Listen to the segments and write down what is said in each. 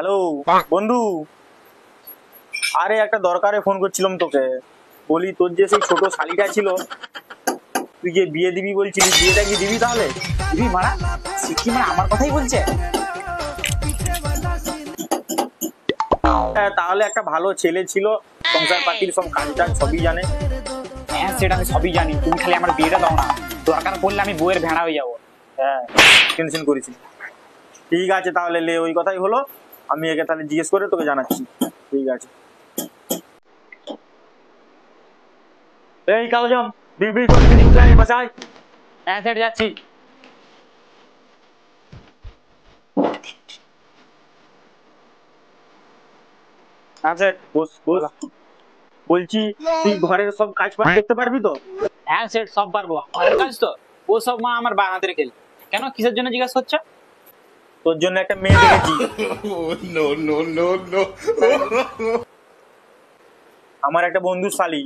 Hello বন্ধু, আরে একটা দরকারে ফোন করছিলাম তোকে। বলি তোর যে সেই ছোট শালিটা ছিল, তুই যে বিয়ে দিবি বলছিলি, বিয়েটা কি দিবি তাহলে? দিবি মারা কি মানে আমার কথাই বলছে? হ্যাঁ, তাহলে একটা ভালো ছেলে ছিল, সংসার পাতির সব কাজ টাজ সবই জানে। হ্যাঁ সেটা আমি সবই জানি, তুমি খালি আমার বিয়েটা দাও না, দরকার পড়লে আমি বইয়ের ভেড়া হয়ে যাবো। হ্যাঁ, টেনশন করেছি। ঠিক আছে তাহলে লে, ওই কথাই হলো। আমি একে তাহলে জিজ্ঞেস করে তোকে জানাচ্ছি। ঠিক আছে। এই কালজম, বিবি করে নিয়ে বাসায়। হ্যাঁ সেটা যাচ্ছি। আচ্ছা বস বস, বলছি তুই ঘরের সব কাজ বাজ করতে পারবি তো? হ্যাঁ সেট সব পারবো, ঘরের কাজ তো ও সব মা আমার বা হাতের খেল। কেন, কিসের জন্য জিজ্ঞাসা করছো? তোর জন্য একটা মেয়ে দেখেছি। আমার একটা বন্ধু শালি,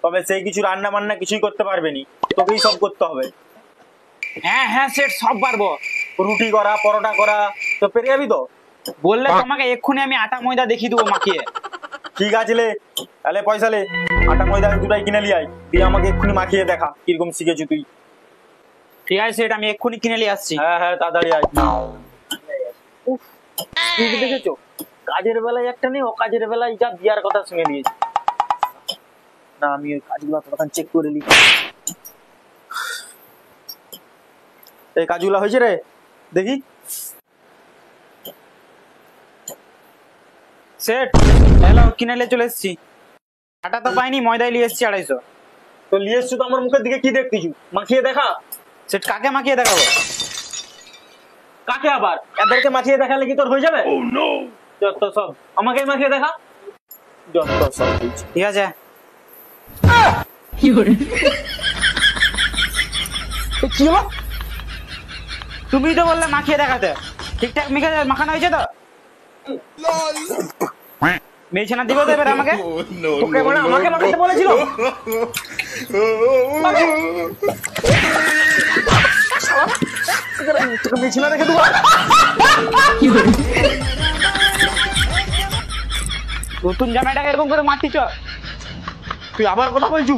তবে সেই কিছু রান্না বান্না কিছুই করতে পারবে নি, তোকেই সব করতে হবে। হ্যাঁ হ্যাঁ সেট সব পারবো। রুটি করা, পরোটা করা, তো পেরে যাবি তো? বললে তোমাকে এক্ষুনি আমি আটা ময়দা দেখিয়ে দেবো মাখিয়ে। ঠিক আছে লে, তাহলে পয়সা লে, আটা ময়দা দুটাই কিনে লিয়ে আয়, তুই আমাকে এক্ষুনি মাখিয়ে দেখা কিরকম শিখেছি তুই। ঠিক আছে সেট, আমি এক্ষুনি কিনে নিয়ে আসছি। হ্যাঁ হ্যাঁ, তাড়াতাড়ি আয়। উফ, তুই কি দেখেছো, কাজের বেলায় একটা নেই, অকাজের বেলায় যা বিয়ার কথা শুনে নিয়েছি। না, আমি ওই কাজগুলো তখন চেক করে নিই। এই কাজগুলো হয়েছে রে, দেখি। সেট হ্যালো, কিনে নিয়ে চলে এসেছি। আটা তো পাইনি, ময়দাই নিয়ে এসেছি 250। তো নিয়ে এসছো তো, আমার মুখের দিকে কি দেখতেছু? মাখিয়ে দেখা। সেট কাকে মাখিয়ে দেখাবো? কাকে আবার? এদেরকে মাখিয়ে দেখালে কি তোর হয়ে যাবে? যত সব আমাকে মাখিয়ে দেখা, যত সব। ঠিক আছে। কি হলো? তুমি তো বললে মাখিয়ে দেখাতে, ঠিকঠাক মাখানো হয়েছে তো? মেয়েছে না দিবে তো এবার আমাকে? তোকে মানে আমাকে মাখাতে বলেছিল? তোকে মেয়েছে না দেখে দেবো। নতুন জামাইটাকে এরকম করে মারতিছ? তুই আবার কথা বলছু?